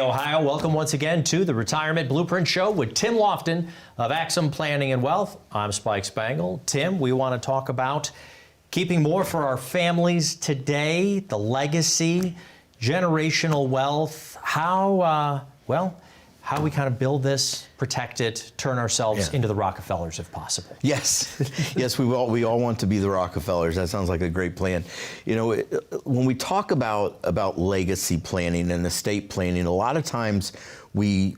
Ohio. Welcome once again to the Retirement Blueprint Show with Tim Lofton of Axum Planning and Wealth. I'm Spike Spangle. Tim, we want to talk about keeping more for our families today, the legacy, generational wealth, how we kind of build this, protect it, turn ourselves into the Rockefellers if possible. Yes, yes, we all want to be the Rockefellers. That sounds like a great plan. You know, when we talk about legacy planning and estate planning, a lot of times we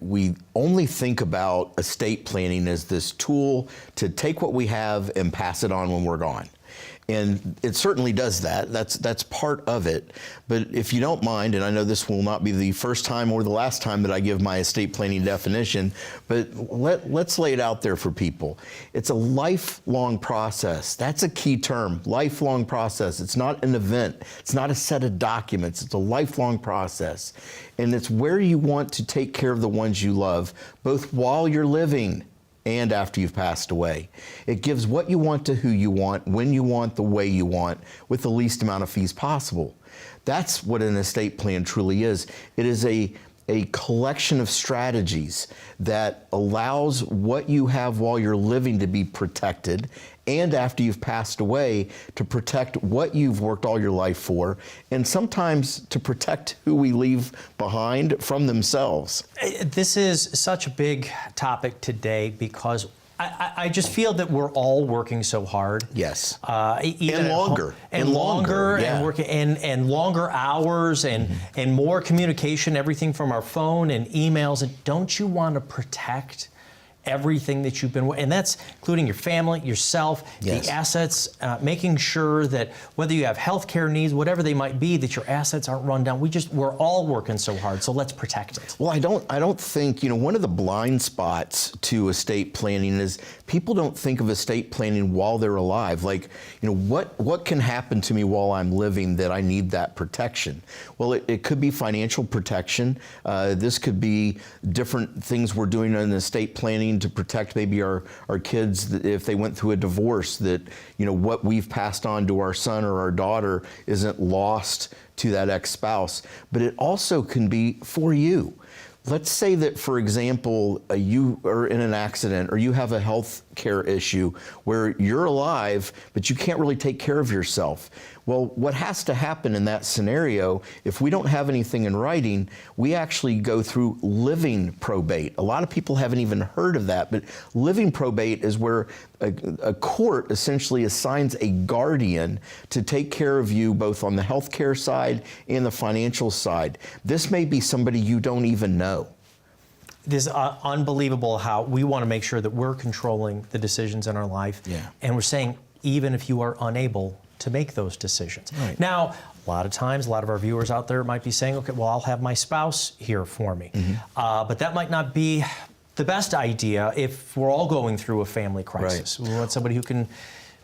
only think about estate planning as this tool to take what we have and pass it on when we're gone. And it certainly does that. That's part of it. But if you don't mind, and I know this will not be the first time or the last time that I give my estate planning definition, but let's lay it out there for people. It's a lifelong process. That's a key term, lifelong process. It's not an event. It's not a set of documents. It's a lifelong process. And it's where you want to take care of the ones you love, both while you're living and after you've passed away. It gives what you want to who you want, when you want, the way you want, with the least amount of fees possible. That's what an estate plan truly is. It is a collection of strategies that allows what you have while you're living to be protected, and after you've passed away, to protect what you've worked all your life for, and sometimes to protect who we leave behind from themselves. This is such a big topic today because I just feel that we're all working so hard. Yes. Even longer. And working and longer hours and more communication, everything from our phone and emails. And don't you want to protect everything that you've been, and that's including your family, yourself, the assets, making sure that whether you have healthcare needs, whatever they might be, that your assets aren't run down. We're all working so hard, so let's protect it. Well, I don't think, one of the blind spots to estate planning is people don't think of estate planning while they're alive. Like, what can happen to me while I'm living that I need that protection? Well, it could be financial protection. This could be different things we're doing in estate planning to protect maybe our kids if they went through a divorce, that what we've passed on to our son or our daughter isn't lost to that ex-spouse. But it also can be for you. Let's say that, for example, you are in an accident or you have a health care issue where you're alive, but you can't really take care of yourself. Well, what has to happen in that scenario, if we don't have anything in writing, we actually go through living probate. A lot of people haven't even heard of that, but living probate is where a court essentially assigns a guardian to take care of you both on the healthcare side and the financial side. This may be somebody you don't even know. It is unbelievable how we want to make sure that we're controlling the decisions in our life. Yeah. And we're saying, even if you are unable to make those decisions. Right. Now, a lot of times, a lot of our viewers out there might be saying, okay, well, I'll have my spouse here for me. But that might not be the best idea if we're all going through a family crisis. Right. We want somebody who can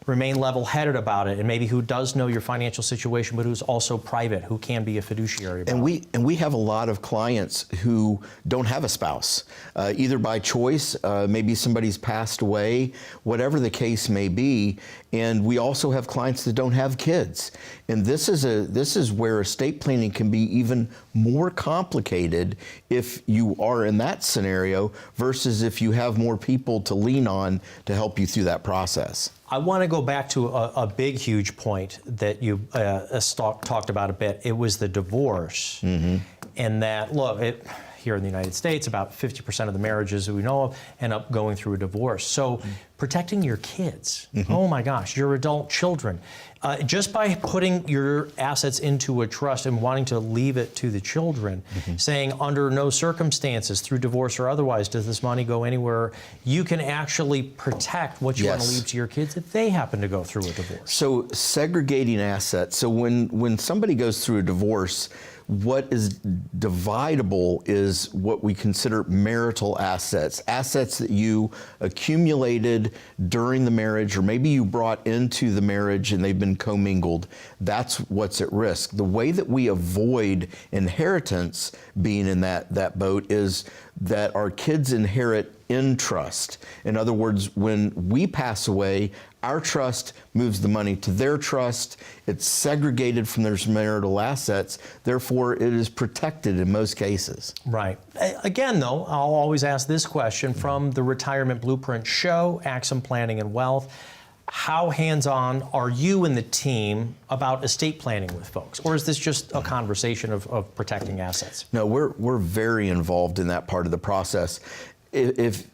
remain level-headed about it, and maybe who does know your financial situation, but who's also private, who can be a fiduciary about it. And we have a lot of clients who don't have a spouse, either by choice, maybe somebody's passed away, whatever the case may be. And we also have clients that don't have kids. And this is where estate planning can be even more complicated if you are in that scenario versus if you have more people to lean on to help you through that process. I want to go back to a big, huge point that you talked about a bit. It was the divorce. And that, look, here in the United States, about 50% of the marriages we know of end up going through a divorce. So protecting your kids, oh my gosh, your adult children, just by putting your assets into a trust and wanting to leave it to the children, saying under no circumstances, through divorce or otherwise, does this money go anywhere, you can actually protect what you want to leave to your kids if they happen to go through a divorce. So segregating assets. So when somebody goes through a divorce, what is dividable is what we consider marital assets, assets that you accumulated during the marriage, or maybe you brought into the marriage and they've been commingled. That's what's at risk. The way that we avoid inheritance being in that boat is that our kids inherit in trust. In other words, when we pass away, our trust moves the money to their trust. It's segregated from their marital assets. Therefore, it is protected in most cases. Right. Again, though, I'll always ask this question from the Retirement Blueprint show, Axum Planning and Wealth. How hands-on are you and the team about estate planning with folks? Or is this just a conversation of protecting assets? No, we're very involved in that part of the process. If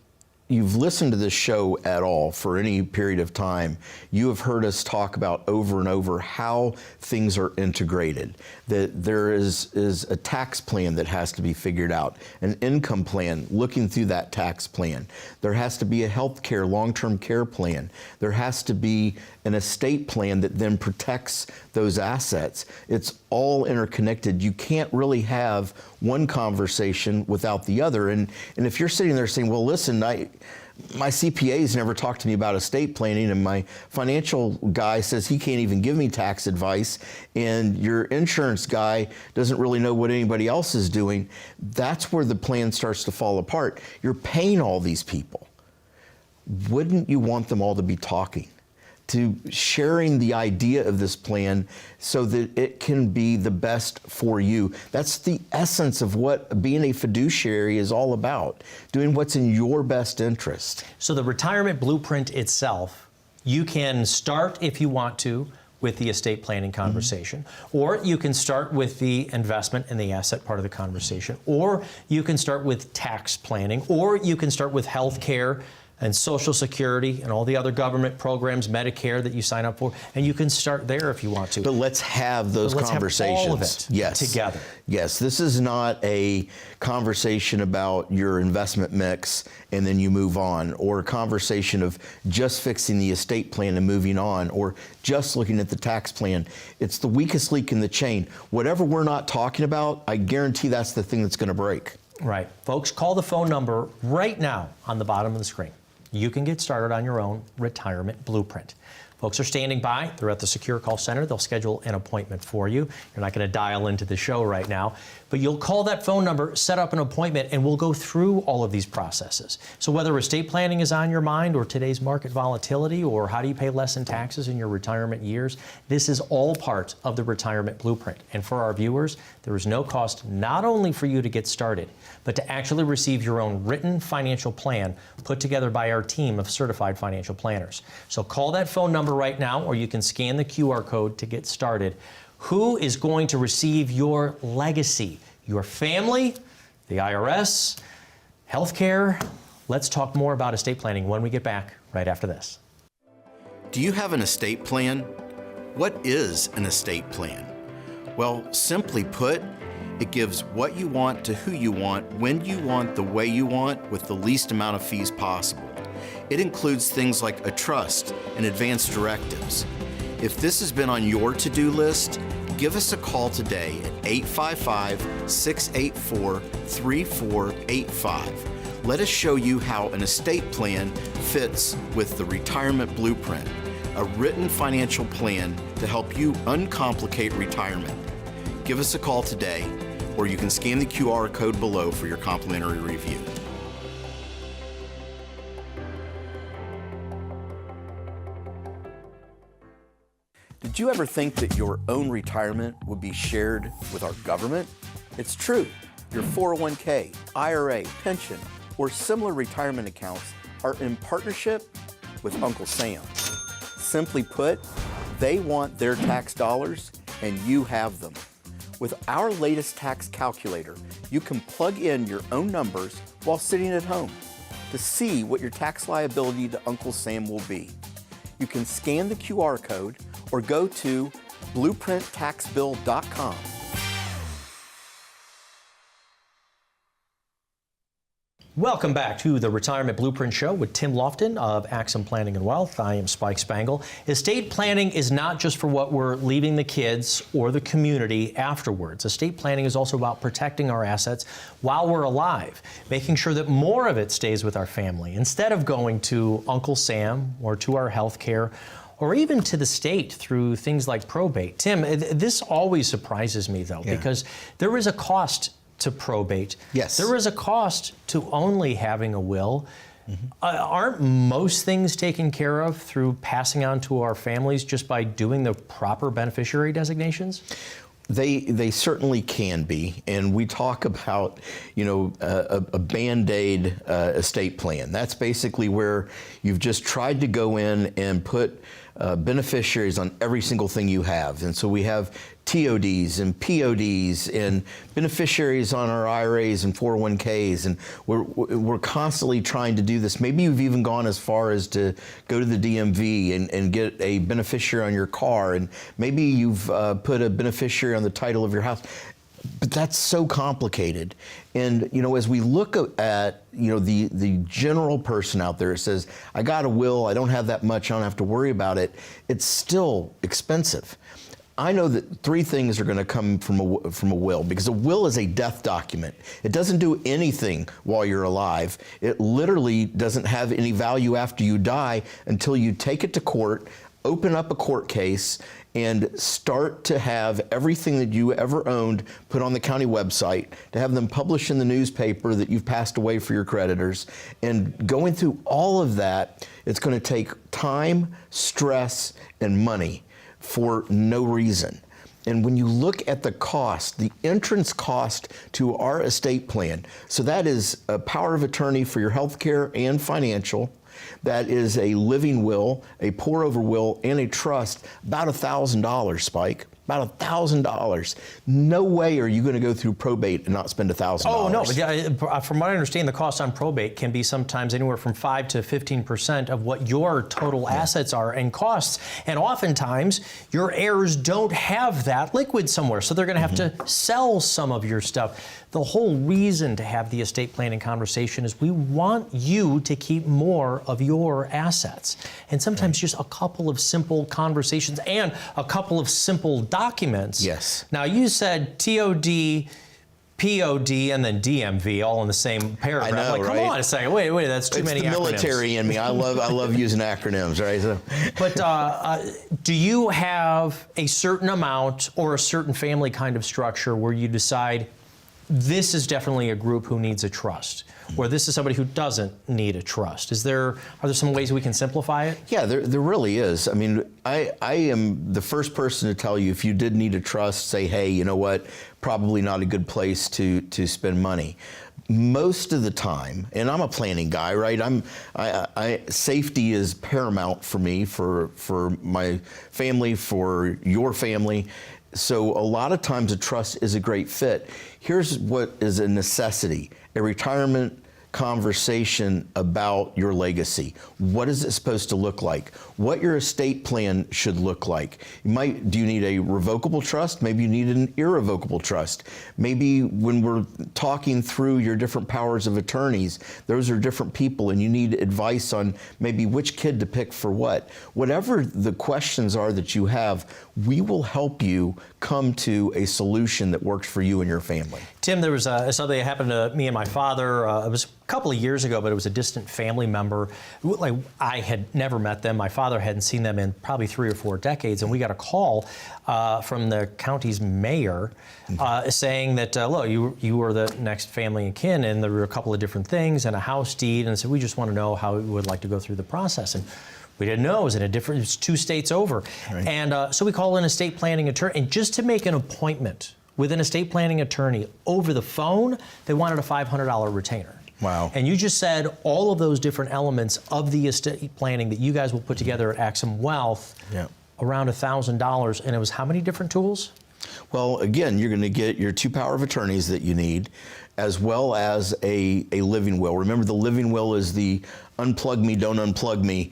you've listened to this show at all for any period of time, you have heard us talk about over and over how things are integrated. That there is a tax plan that has to be figured out, an income plan, looking through that tax plan. There has to be a health care, long-term care plan. There has to be an estate plan that then protects those assets. It's all interconnected. You can't really have one conversation without the other. And if you're sitting there saying, well, listen, my CPA's never talked to me about estate planning, and my financial guy says he can't even give me tax advice, and your insurance guy doesn't really know what anybody else is doing, that's where the plan starts to fall apart. You're paying all these people. Wouldn't you want them all to be talking, to sharing the idea of this plan so that it can be the best for you? That's the essence of what being a fiduciary is all about, doing what's in your best interest. So the Retirement Blueprint itself, you can start if you want to with the estate planning conversation, or you can start with the investment and the asset part of the conversation, or you can start with tax planning, or you can start with health care and Social Security and all the other government programs, Medicare that you sign up for, and you can start there if you want to. But let's have those conversations. Have all of it together. Yes, this is not a conversation about your investment mix and then you move on, or a conversation of just fixing the estate plan and moving on, or just looking at the tax plan. It's the weakest link in the chain. Whatever we're not talking about, I guarantee that's the thing that's going to break. Right. Folks, call the phone number right now on the bottom of the screen. You can get started on your own retirement blueprint. Folks are standing by. They're at the Secure Call Center. They'll schedule an appointment for you. You're not going to dial into the show right now, but you'll call that phone number, set up an appointment, and we'll go through all of these processes. So whether estate planning is on your mind, or today's market volatility, or how do you pay less in taxes in your retirement years, this is all part of the Retirement Blueprint. And for our viewers, there is no cost not only for you to get started, but to actually receive your own written financial plan put together by our team of certified financial planners. So call that phone number right now, or you can scan the QR code to get started. Who is going to receive your legacy? Your family, the IRS, healthcare? Let's talk more about estate planning when we get back right after this. Do you have an estate plan? What is an estate plan? Well, simply put, it gives what you want to who you want, when you want, the way you want, with the least amount of fees possible. It includes things like a trust and advanced directives. If this has been on your to-do list, give us a call today at 855-684-3485. Let us show you how an estate plan fits with the Retirement Blueprint, a written financial plan to help you uncomplicate retirement. Give us a call today, or you can scan the QR code below for your complimentary review. Did you ever think that your own retirement would be shared with our government? It's true. Your 401k, IRA, pension, or similar retirement accounts are in partnership with Uncle Sam. Simply put, they want their tax dollars and you have them. With our latest tax calculator, you can plug in your own numbers while sitting at home to see what your tax liability to Uncle Sam will be. You can scan the QR code or go to blueprinttaxbill.com. Welcome back to the Retirement Blueprint Show with Tim Lofton of Axum Planning and Wealth. I am Spike Spangle. Estate planning is not just for what we're leaving the kids or the community afterwards. Estate planning is also about protecting our assets while we're alive, making sure that more of it stays with our family instead of going to Uncle Sam or to our health care or even to the state through things like probate. Tim, this always surprises me, though, because there is a cost to probate. Yes. There is a cost to only having a will. Aren't most things taken care of through passing on to our families just by doing the proper beneficiary designations? They certainly can be, and we talk about, you know, a Band-Aid estate plan. That's basically where you've just tried to go in and put beneficiaries on every single thing you have. And so we have TODs and PODs and beneficiaries on our IRAs and 401ks, and we're constantly trying to do this. Maybe you've even gone as far as to go to the DMV and get a beneficiary on your car, and maybe you've put a beneficiary on the title of your house. But that's so complicated. And, you know, as we look at, you know, the general person out there that says, I got a will, I don't have that much, I don't have to worry about it, it's still expensive. I know that three things are going to come from a will, because a will is a death document. It doesn't do anything while you're alive. It literally doesn't have any value after you die until you take it to court, open up a court case, and start to have everything that you ever owned put on the county website, to have them publish in the newspaper that you've passed away for your creditors. And going through all of that, it's going to take time, stress, and money for no reason. And when you look at the cost, the entrance cost to our estate plan, so that is a power of attorney for your health care and financial, that is a living will, a pour-over will, and a trust, about $1,000, Spike. About $1,000. No way are you going to go through probate and not spend $1,000. Oh, no. From what I understand, the cost on probate can be sometimes anywhere from 5 to 15% of what your total assets are and costs. And oftentimes, your heirs don't have that liquid somewhere, so they're going to have to sell some of your stuff. The whole reason to have the estate planning conversation is we want you to keep more of your assets. And sometimes just a couple of simple conversations and a couple of simple documents. Yes. Now, you said TOD, POD, and then DMV all in the same paragraph. I know, like, come right? on a second. Wait, that's too many acronyms. It's the military in me. I love using acronyms, right? So. But do you have a certain amount or a certain family kind of structure where you decide this is definitely a group who needs a trust, or this is somebody who doesn't need a trust? Are there some ways we can simplify it? Yeah, there really is. I mean, I am the first person to tell you, if you did need a trust, say, hey, you know what, probably not a good place to spend money. Most of the time, and I'm a planning guy, right? Safety is paramount for me, for my family, for your family. So a lot of times a trust is a great fit. Here's what is a necessity: a retirement conversation about your legacy. What is it supposed to look like? What your estate plan should look like. Do you need a revocable trust? Maybe you need an irrevocable trust. Maybe when we're talking through your different powers of attorneys, those are different people and you need advice on maybe which kid to pick for what. Whatever the questions are that you have, we will help you come to a solution that works for you and your family. Tim, there was something that happened to me and my father. It was a couple of years ago, but it was a distant family member. Like, I had never met them. My father hadn't seen them in probably 3 or 4 decades, and we got a call from the county's mayor saying that, look, you were the next family and kin, and there were a couple of different things and a house deed, and so we just want to know how we would like to go through the process. And we didn't know it was 2 states over. Right. And so we called an estate planning attorney, and just to make an appointment with an estate planning attorney over the phone, they wanted a $500 retainer. Wow. And you just said all of those different elements of the estate planning that you guys will put together at Axum Wealth, around $1,000, and it was how many different tools? Well, again, you're going to get your 2 power of attorneys that you need, as well as a living will. Remember, the living will is the unplug me, don't unplug me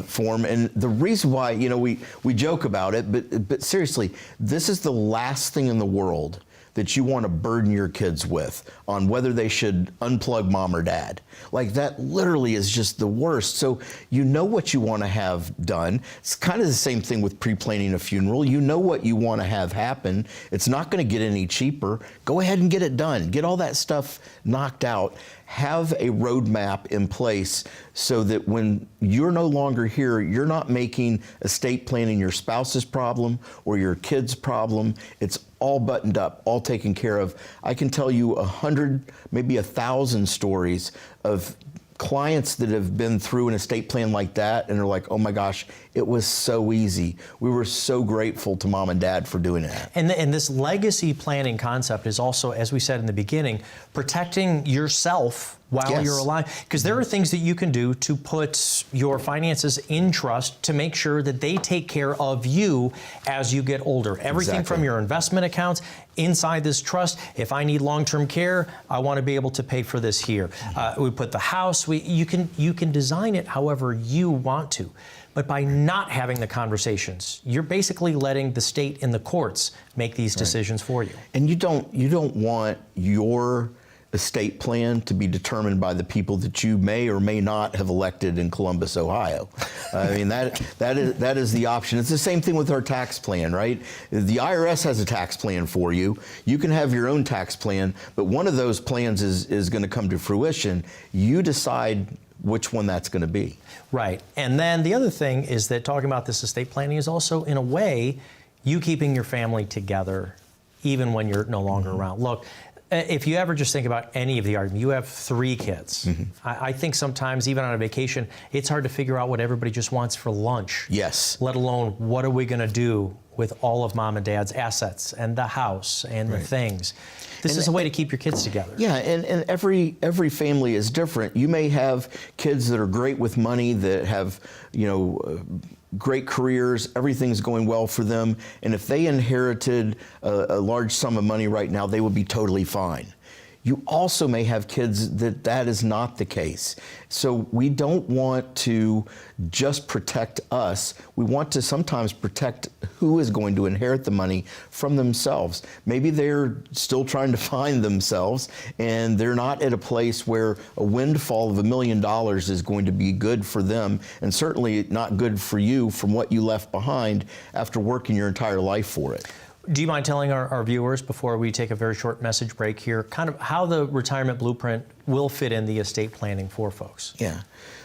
form. And the reason why, you know, we joke about it, but seriously, this is the last thing in the world that you want to burden your kids with on whether they should unplug mom or dad. Like, that literally is just the worst. So you know what you want to have done. It's kind of the same thing with pre-planning a funeral. You know what you want to have happen. It's not going to get any cheaper. Go ahead and get it done. Get all that stuff knocked out. Have a roadmap in place so that when you're no longer here, you're not making estate planning your spouse's problem or your kid's problem. It's all buttoned up, all taken care of. I can tell you 100, maybe 1,000 stories of clients that have been through an estate plan like that and are like, oh my gosh, it was so easy. We were so grateful to mom and dad for doing that. And this legacy planning concept is also, as we said in the beginning, protecting yourself while you're alive. Because there are things that you can do to put your finances in trust to make sure that they take care of you as you get older. Everything from your investment accounts inside this trust. If I need long-term care, I want to be able to pay for this here. We put the house. You can design it however you want to. But by not having the conversations, you're basically letting the state and the courts make these decisions for you. And you don't want your estate plan to be determined by the people that you may or may not have elected in Columbus, Ohio. I mean, that is the option. It's the same thing with our tax plan, right? The IRS has a tax plan for you. You can have your own tax plan, but one of those plans is going to come to fruition. You decide which one that's going to be. Right. And then the other thing is that talking about this estate planning is also, in a way, you keeping your family together even when you're no longer around. Look, if you ever just think about any of the argument, you have 3 kids. I think sometimes, even on a vacation, it's hard to figure out what everybody just wants for lunch. Yes. Let alone, what are we going to do with all of mom and dad's assets and the house and the things. This is a way to keep your kids together. Yeah, and every family is different. You may have kids that are great with money, that have, great careers, everything's going well for them, and if they inherited a large sum of money right now, they would be totally fine. You also may have kids that is not the case. So we don't want to just protect us. We want to sometimes protect who is going to inherit the money from themselves. Maybe they're still trying to find themselves and they're not at a place where a windfall of $1 million is going to be good for them, and certainly not good for you from what you left behind after working your entire life for it. Do you mind telling our viewers, before we take a very short message break here, kind of how the retirement blueprint will fit in the estate planning for folks? Yeah.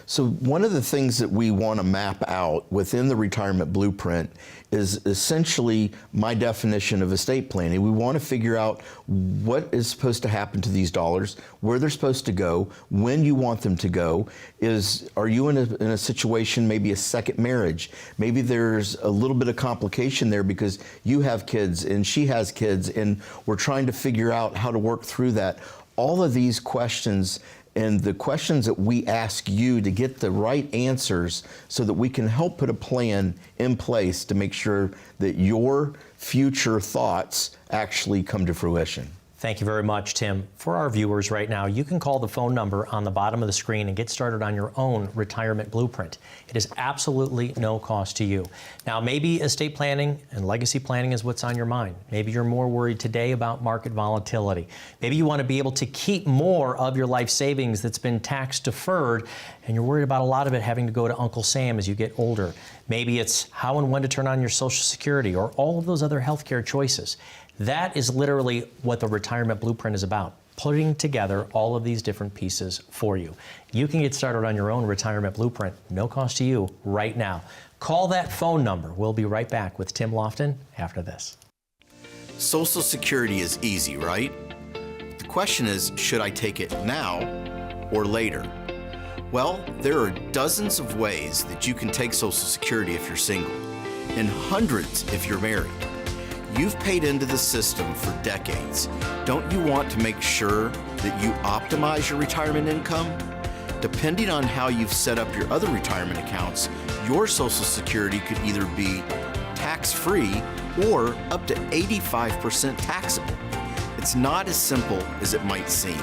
So one of the things that we want to map out within the retirement blueprint is essentially my definition of estate planning. We want to figure out what is supposed to happen to these dollars, where they're supposed to go, when you want them to go. Are you in a situation, maybe a second marriage? Maybe there's a little bit of complication there because you have kids and she has kids, and we're trying to figure out how to work through that. All of these questions and the questions that we ask you to get the right answers so that we can help put a plan in place to make sure that your future thoughts actually come to fruition. Thank you very much, Tim. For our viewers right now, you can call the phone number on the bottom of the screen and get started on your own retirement blueprint. It is absolutely no cost to you. Now, maybe estate planning and legacy planning is what's on your mind. Maybe you're more worried today about market volatility. Maybe you want to be able to keep more of your life savings that's been tax deferred, and you're worried about a lot of it having to go to Uncle Sam as you get older. Maybe it's how and when to turn on your Social Security or all of those other healthcare choices. That is literally what the retirement blueprint is about, putting together all of these different pieces for you. You can get started on your own retirement blueprint, no cost to you, right now. Call that phone number. We'll be right back with Tim Lofton after this. Social Security is easy, right? The question is, should I take it now or later? Well, there are dozens of ways that you can take Social Security if you're single, and hundreds if you're married. You've paid into the system for decades. Don't you want to make sure that you optimize your retirement income? Depending on how you've set up your other retirement accounts, your Social Security could either be tax-free or up to 85% taxable. It's not as simple as it might seem.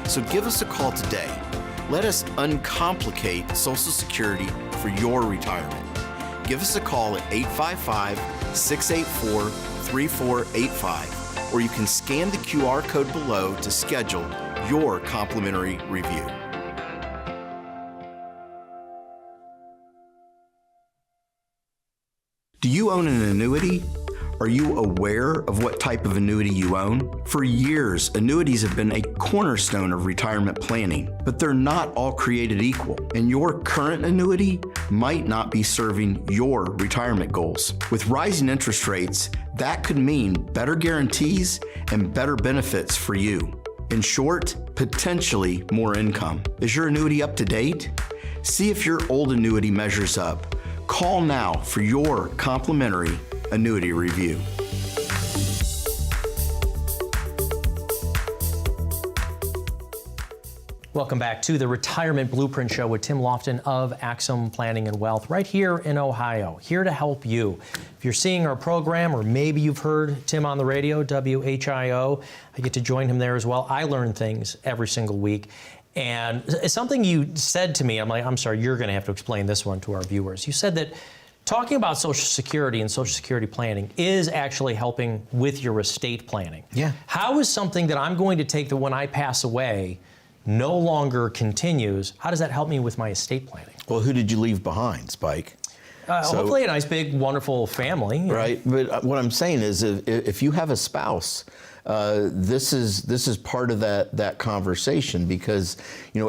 So give us a call today. Let us uncomplicate Social Security for your retirement. Give us a call at 855-684-3485, or you can scan the QR code below to schedule your complimentary review. Do you own an annuity? Are you aware of what type of annuity you own? For years, annuities have been a cornerstone of retirement planning, but they're not all created equal, and your current annuity might not be serving your retirement goals. With rising interest rates, that could mean better guarantees and better benefits for you. In short, potentially more income. Is your annuity up to date? See if your old annuity measures up. Call now for your complimentary annuity review. Welcome back to the Retirement Blueprint Show with Tim Lofton of Axum Planning and Wealth right here in Ohio, here to help you. If you're seeing our program, or maybe you've heard Tim on the radio, WHIO, I get to join him there as well. I learn things every single week. And it's something you said to me, I'm sorry, you're going to have to explain this one to our viewers. You said that talking about Social Security and Social Security planning is actually helping with your estate planning. Yeah. How is something that I'm going to take that when I pass away no longer continues, how does that help me with my estate planning? Well, who did you leave behind, Spike? Hopefully a nice, big, wonderful family. Right, but what I'm saying is if you have a spouse, this is part of that conversation, because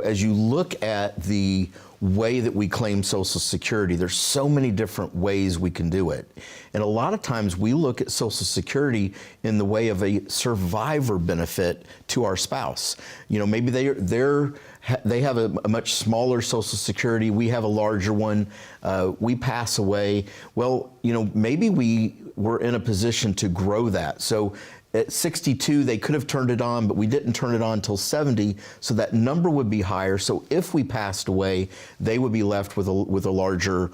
as you look at the way that we claim Social Security, there's so many different ways we can do it. And a lot of times we look at Social Security in the way of a survivor benefit to our spouse. Maybe they have a much smaller Social Security, we have a larger one, we pass away. Well, maybe we were in a position to grow that. So at 62, they could have turned it on, but we didn't turn it on until 70, so that number would be higher. So if we passed away, they would be left with a larger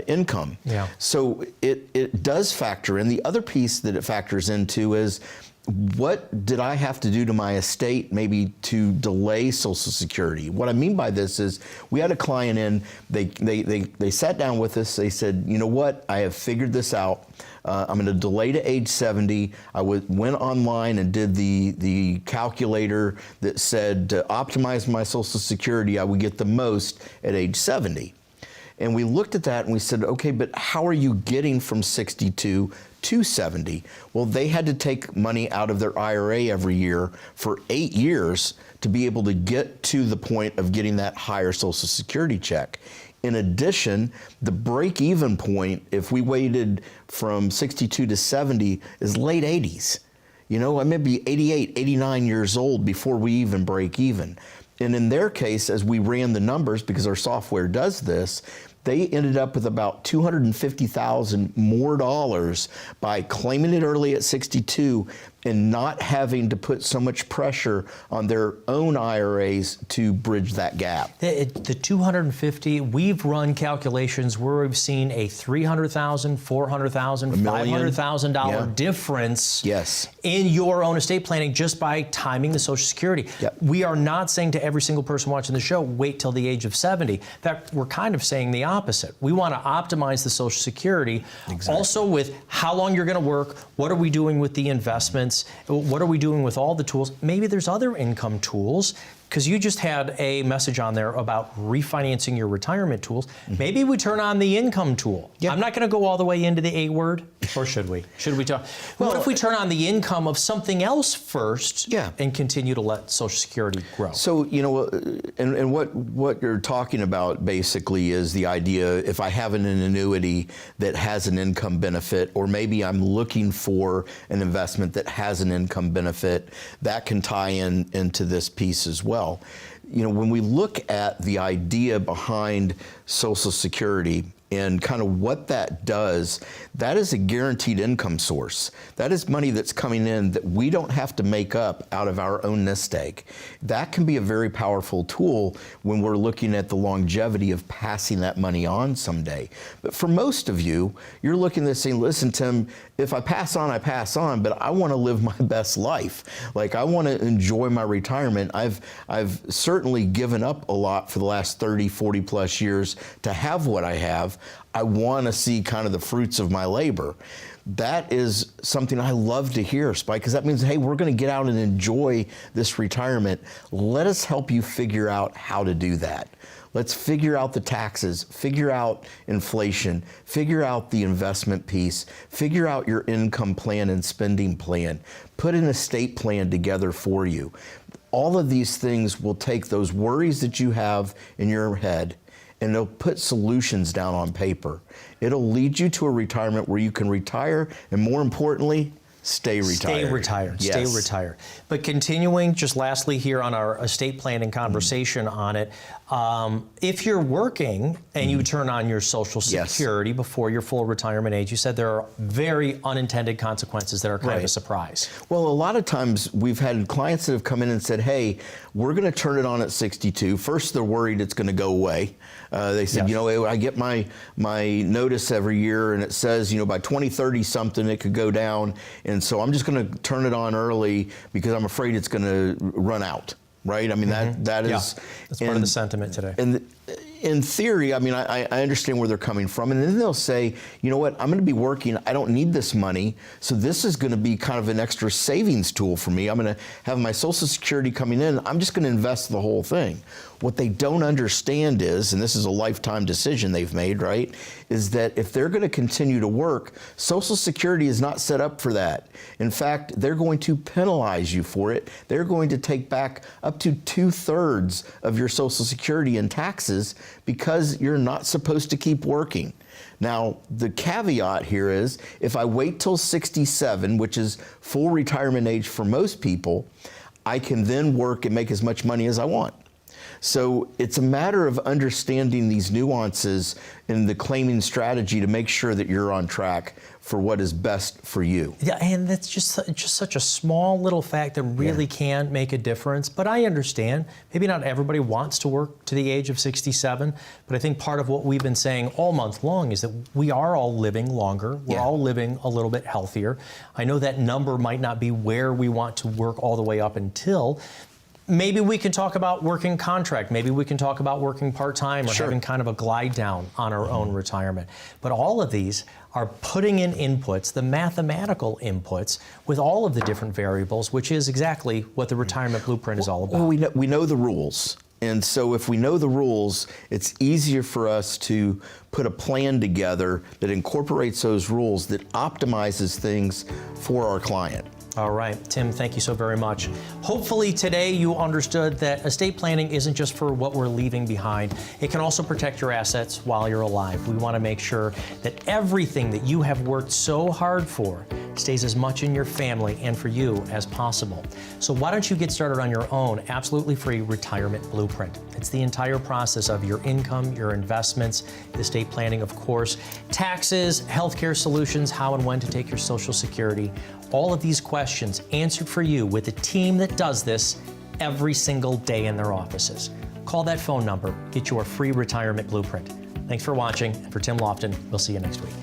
income. Yeah. So it does factor in. The other piece that it factors into is, what did I have to do to my estate maybe to delay Social Security? What I mean by this is, we had a client in, they sat down with us, they said, you know what, I have figured this out. I'm going to delay to age 70. I went online and did the calculator that said to optimize my Social Security, I would get the most at age 70. And we looked at that and we said, okay, but how are you getting from 62 to 70? Well, they had to take money out of their IRA every year for 8 years to be able to get to the point of getting that higher Social Security check. In addition, the break-even point, if we waited from 62 to 70, is late 80s. I may be 88, 89 years old before we even break even. And in their case, as we ran the numbers, because our software does this, they ended up with about $250,000 more dollars by claiming it early at 62 and not having to put so much pressure on their own IRAs to bridge that gap. The 250, we've run calculations where we've seen a $300,000, $400,000, $500,000 difference in your own estate planning just by timing the Social Security. Yep. We are not saying to every single person watching the show, wait till the age of 70. In fact, we're kind of saying the opposite. We want to optimize the Social Security, also with how long you're going to work, what are we doing with the investments, what are we doing with all the tools? Maybe there's other income tools, because you just had a message on there about refinancing your retirement tools. Maybe we turn on the income tool. Yep. I'm not going to go all the way into the A word, or should we? Should we talk? Well, what if we turn on the income of something else first and continue to let Social Security grow? So, and what you're talking about basically is the idea, if I have an annuity that has an income benefit, or maybe I'm looking for an investment that has an income benefit, that can tie into this piece as well. When we look at the idea behind Social Security and kind of what that does, that is a guaranteed income source. That is money that's coming in that we don't have to make up out of our own nest egg. That can be a very powerful tool when we're looking at the longevity of passing that money on someday. But for most of you, you're looking at this saying, listen, Tim, if I pass on, I pass on, but I want to live my best life. Like, I want to enjoy my retirement. I've certainly given up a lot for the last 30, 40 plus years to have what I have. I want to see kind of the fruits of my labor. That is something I love to hear, Spike, because that means, hey, we're going to get out and enjoy this retirement. Let us help you figure out how to do that. Let's figure out the taxes, figure out inflation, figure out the investment piece, figure out your income plan and spending plan, put an estate plan together for you. All of these things will take those worries that you have in your head and it'll put solutions down on paper. It'll lead you to a retirement where you can retire and, more importantly, stay retired. Stay retired. Yes. Stay retired. But continuing, just lastly here on our estate planning conversation on it, if you're working and you turn on your Social Security before your full retirement age, you said there are very unintended consequences that are kind of a surprise. Well, a lot of times we've had clients that have come in and said, hey, we're going to turn it on at 62. First, they're worried it's going to go away. They said, you know, I get my notice every year and it says, you know, by 2030 something it could go down. And so I'm just going to turn it on early because I'm afraid it's going to run out. Right? I mean, that is... That's part of the sentiment today. And in theory, I mean, I understand where they're coming from. And then they'll say, you know what, I'm going to be working. I don't need this money. So this is going to be kind of an extra savings tool for me. I'm going to have my Social Security coming in. I'm just going to invest the whole thing. What they don't understand is, and this is a lifetime decision they've made, right, is that if they're going to continue to work, Social Security is not set up for that. In fact, they're going to penalize you for it. They're going to take back up to 2/3 of your Social Security in taxes because you're not supposed to keep working. Now, the caveat here is if I wait till 67, which is full retirement age for most people, I can then work and make as much money as I want. So it's a matter of understanding these nuances in the claiming strategy to make sure that you're on track for what is best for you. Yeah, and that's just such a small little fact that really can make a difference. But I understand, maybe not everybody wants to work to the age of 67, but I think part of what we've been saying all month long is that we are all living longer. We're all living a little bit healthier. I know that number might not be where we want to work all the way up until. Maybe we can talk about working contract. Maybe we can talk about working part-time or having kind of a glide down on our own retirement. But all of these are putting in inputs, the mathematical inputs, with all of the different variables, which is exactly what the retirement blueprint is all about. Well, we know the rules. And so if we know the rules, it's easier for us to put a plan together that incorporates those rules, that optimizes things for our client. All right, Tim, thank you so very much. Hopefully today you understood that estate planning isn't just for what we're leaving behind. It can also protect your assets while you're alive. We want to make sure that everything that you have worked so hard for stays as much in your family and for you as possible. So why don't you get started on your own absolutely free retirement blueprint? It's the entire process of your income, your investments, estate planning, of course, taxes, healthcare solutions, how and when to take your Social Security. All of these questions answered for you with a team that does this every single day in their offices. Call that phone number, get your free retirement blueprint. Thanks for watching. For Tim Lofton, we'll see you next week.